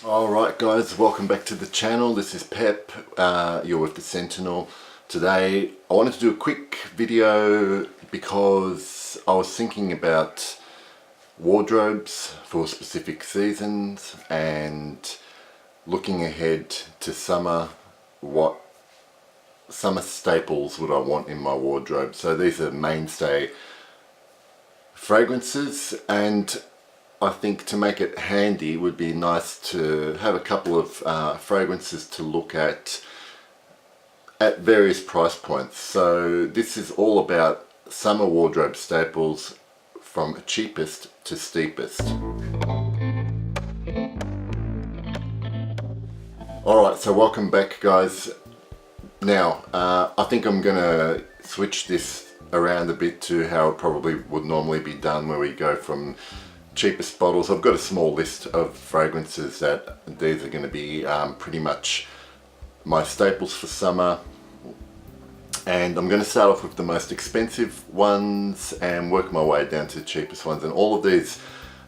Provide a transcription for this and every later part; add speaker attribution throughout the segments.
Speaker 1: Alright guys, welcome back to the channel. This is Pep, you're with the Sentinel. Today I wanted to do a quick video because I was thinking about wardrobes for specific seasons and looking ahead to summer. What summer staples would I want in my wardrobe? So these are mainstay fragrances, and I think to make it handy would be nice to have a couple of fragrances to look at various price points. So this is all about summer wardrobe staples from cheapest to steepest. Alright, so welcome back guys. Now I think I'm gonna switch this around a bit to how it probably would normally be done, where we go from cheapest bottles. I've got a small list of fragrances that these are going to be pretty much my staples for summer, and I'm going to start off with the most expensive ones and work my way down to the cheapest ones. And all of these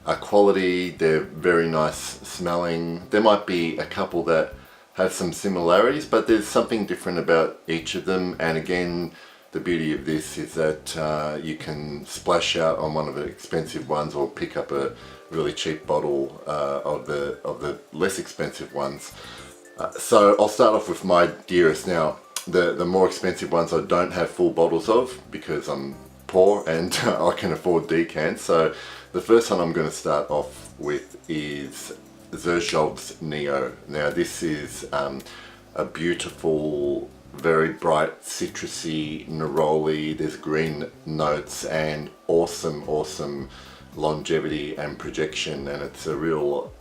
Speaker 1: are quality, they're very nice smelling. There might be a couple that have some similarities, but there's something different about each of them. And again, the beauty of this is that you can splash out on one of the expensive ones or pick up a really cheap bottle of the less expensive ones. So I'll start off with my dearest. Now the more expensive ones I don't have full bottles of because I'm poor and I can afford decants. So the first one I'm going to start off with is Zara's Neo. Now this is a beautiful, very bright, citrusy, neroli. There's green notes and awesome longevity and projection, and it's a real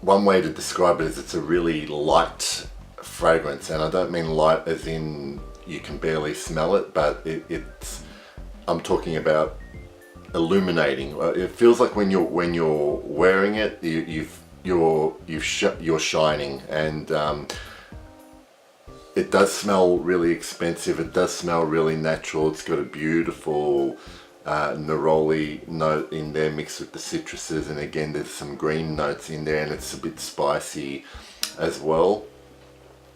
Speaker 1: one way to describe it is it's a really light fragrance. And I don't mean light as in you can barely smell it, but I'm talking about illuminating. It feels like when you're wearing it, you're shining. And it does smell really expensive, it does smell really natural. It's got a beautiful neroli note in there mixed with the citruses, and again there's some green notes in there, and it's a bit spicy as well.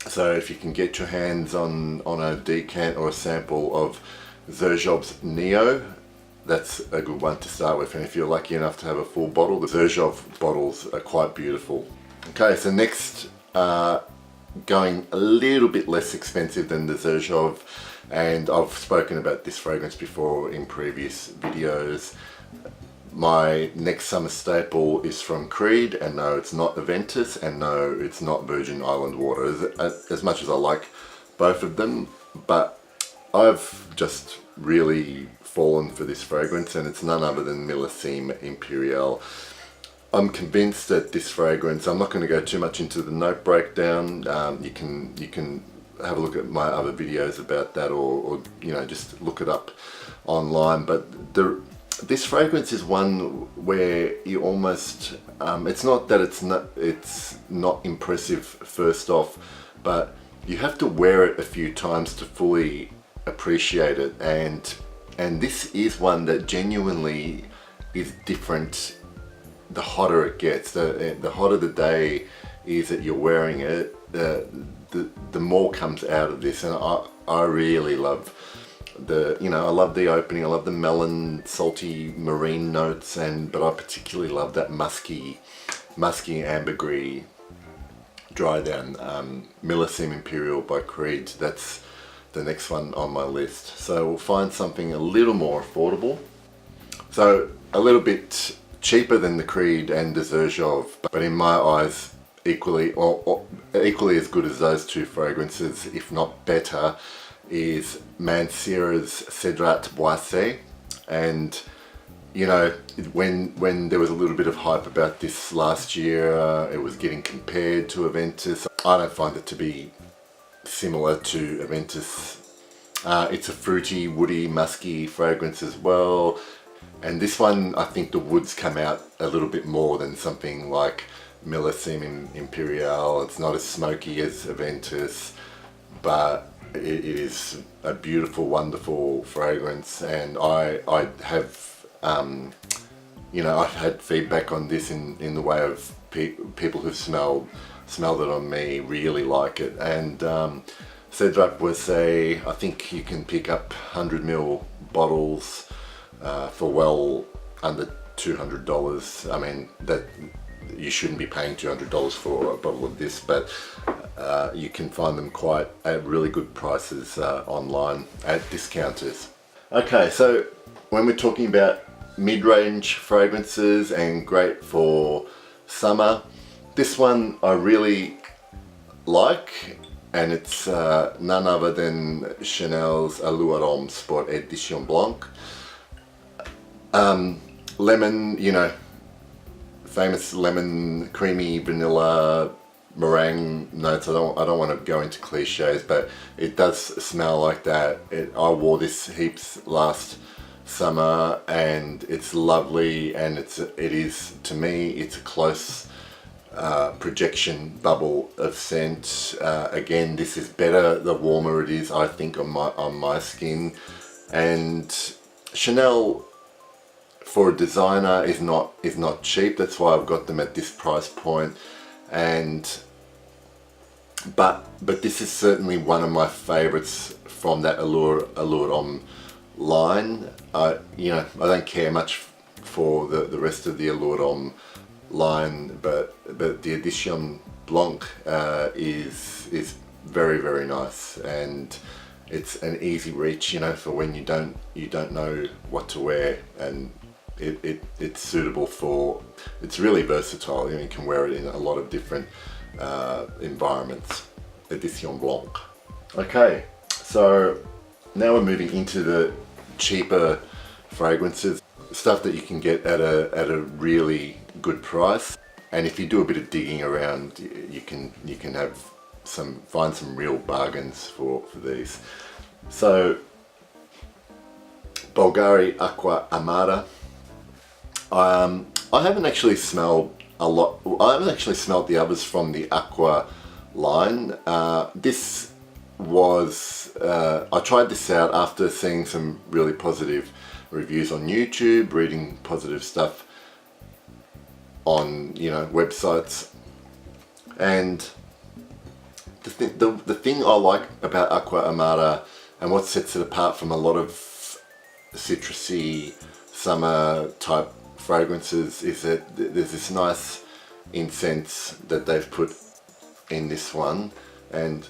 Speaker 1: So if you can get your hands on a decant or a sample of Zara's Neo, that's a good one to start with. And if you're lucky enough to have a full bottle, the Zara bottles are quite beautiful. Okay, so next, going a little bit less expensive than the Zara, and I've spoken about this fragrance before in previous videos. My next summer staple is from Creed, and no, it's not Aventus, and no, it's not Virgin Island water. As much as I like both of them, but I've just really fallen for this fragrance, and it's none other than Millésime Impérial. I'm convinced that this fragrance, I'm not going to go too much into the note breakdown. You can have a look at my other videos about that, or you know, just look it up online. But this fragrance is one where you almost, it's not that it's not impressive first off, but you have to wear it a few times to fully appreciate it. And this is one that genuinely is different the hotter it gets. The hotter the day is that you're wearing it, the more comes out of this. And I really love I love the opening. I love the melon, salty marine notes, but I particularly love that musky ambergris dry down. Millésime Impérial by Creed, that's the next one on my list. So we'll find something a little more affordable, so a little bit cheaper than the Creed and the Zara, but in my eyes equally as good as those two fragrances, if not better, is Mancera's Cedrat Boissé. And you know, when there was a little bit of hype about this last year, it was getting compared to Aventus. I don't find it to be similar to Aventus. It's a fruity, woody, musky fragrance as well. And this one, I think the woods come out a little bit more than something like Millésime Impérial. It's not as smoky as Aventus, but it is a beautiful, wonderful fragrance. And I have you know, I've had feedback on this in the way of people who've smelled it on me really like it. And Cedric was say, I think you can pick up 100ml bottles for well under $200. I mean, that you shouldn't be paying $200 for a bottle of this, but you can find them quite at really good prices online at discounters. Okay, so when we're talking about mid-range fragrances and great for summer, this one I really like, and it's none other than Chanel's Allure Homme Sport Edition Blanc. Lemon, you know, famous lemon, creamy vanilla, meringue notes. I don't want to go into cliches, but it does smell like that. I wore this heaps last summer, and it's lovely, and it is, to me, it's a close projection bubble of scent. Again, this is better the warmer it is, I think, on my skin. And Chanel, for a designer, is not cheap. That's why I've got them at this price point. And but this is certainly one of my favorites from that Allure Homme line. You know, I don't care much for the rest of the Allure Homme line, but the Edition Blanc is very, very nice, and it's an easy reach, you know, for when you don't know what to wear, and it's suitable for, it's really versatile. You know, you can wear it in a lot of different environments. Edition Blanc. Okay, so now we're moving into the cheaper fragrances, stuff that you can get at a really good price. And if you do a bit of digging around, you can find some real bargains for these. So Vulgari Aqua Armada. I haven't actually smelled a lot. I haven't actually smelled the others from the Aqua line. This was, I tried this out after seeing some really positive reviews on YouTube, reading positive stuff on, you know, websites. And the thing I like about Aqua Armada, and what sets it apart from a lot of citrusy summer type fragrances, is that there's this nice incense that they've put in this one, and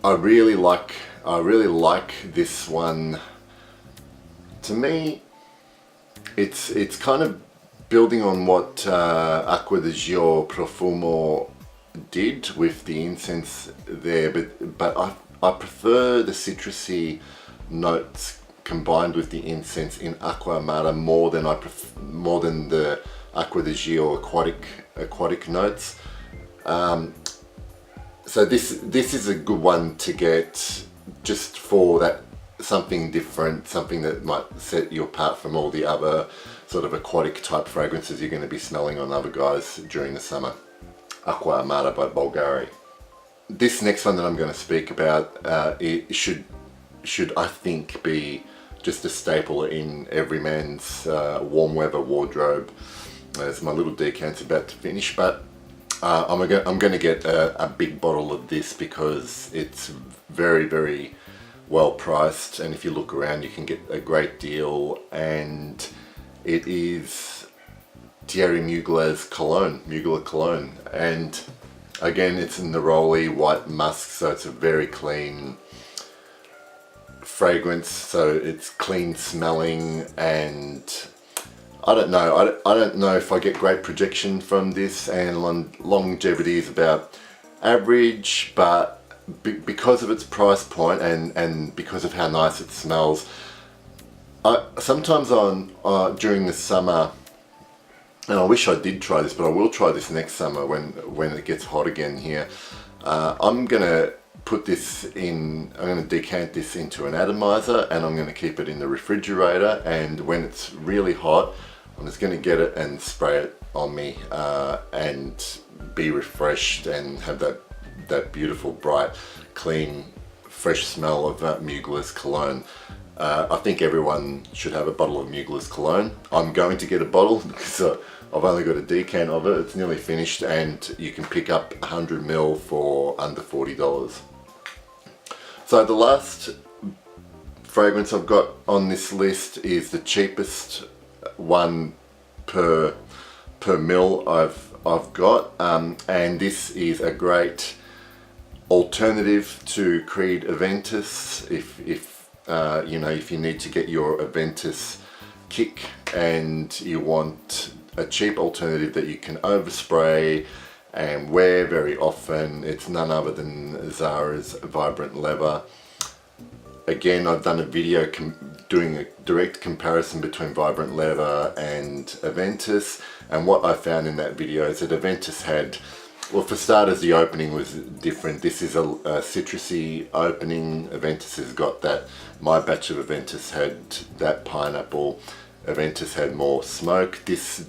Speaker 1: I really like this one. To me, it's kind of building on what Acqua di Gio Profumo did with the incense there, but I prefer the citrusy notes combined with the incense in Aqua Armada more than the Acqua di Gio aquatic notes. So this is a good one to get just for that, something different, something that might set you apart from all the other sort of aquatic type fragrances you're going to be smelling on other guys during the summer. Aqua Armada by Vulgari. This next one that I'm going to speak about, it should I think be just a staple in every man's warm weather wardrobe. As my little decant's about to finish, but I'm going to get a big bottle of this because it's very, very well priced, and if you look around you can get a great deal, and it is Thierry Mugler's Mugler cologne, and again it's in the Neroli white musk, so it's a very clean fragrance, so it's clean smelling, and I don't know if I get great projection from this, and longevity is about average, but because of its price point and because of how nice it smells, sometimes during the summer, and I wish I did try this, but I will try this next summer when it gets hot again here. I'm gonna put this in, I'm gonna decant this into an atomizer, and I'm gonna keep it in the refrigerator, and when it's really hot, I'm just gonna get it and spray it on me and be refreshed and have that beautiful, bright, clean, fresh smell of Mugler's cologne. I think everyone should have a bottle of Mugler's cologne. I'm going to get a bottle because I've only got a decan of it. It's nearly finished, and you can pick up 100 ml for under $40. So the last fragrance I've got on this list is the cheapest one per mil I've got, and this is a great alternative to Creed Aventus if you know, if you need to get your Aventus kick and you want a cheap alternative that you can overspray and wear very often. It's none other than Zara's Vibrant Leather. Again, I've done a video doing a direct comparison between Vibrant Leather and Aventus, and what I found in that video is that Aventus had, well, for starters, the opening was different. This is a citrusy opening. Aventus has got that, my batch of Aventus had that pineapple. Aventus had more smoke. This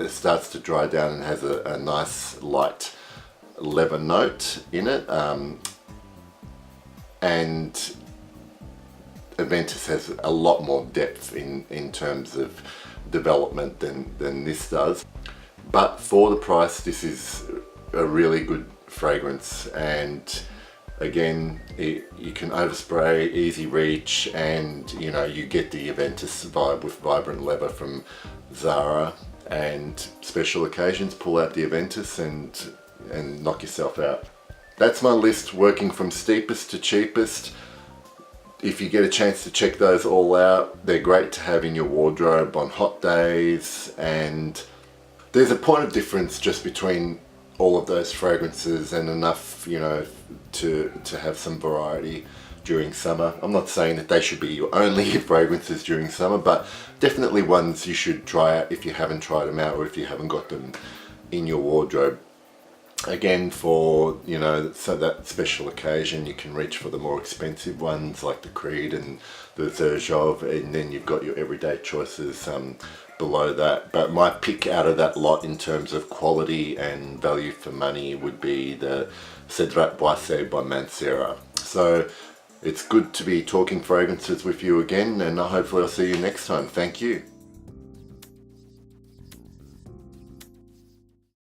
Speaker 1: starts to dry down and has a nice light leather note in it. And Aventus has a lot more depth in terms of development than this does. But for the price, this is a really good fragrance, and again, you can overspray, easy reach, and you know, you get the Aventus vibe with Vibrant Leather from Zara. And special occasions, pull out the Aventus and knock yourself out. That's my list, working from steepest to cheapest. If you get a chance to check those all out, they're great to have in your wardrobe on hot days, and there's a point of difference just between all of those fragrances, and enough, you know, to have some variety during summer. I'm not saying that they should be your only fragrances during summer, but definitely ones you should try out if you haven't tried them out, or if you haven't got them in your wardrobe. Again, for, you know, so that special occasion, you can reach for the more expensive ones like the Creed and the Zerjov, and then you've got your everyday choices below that. But my pick out of that lot in terms of quality and value for money would be the Cedrat Boissé by Mancera. So it's good to be talking fragrances with you again, and hopefully I'll see you next time. Thank you.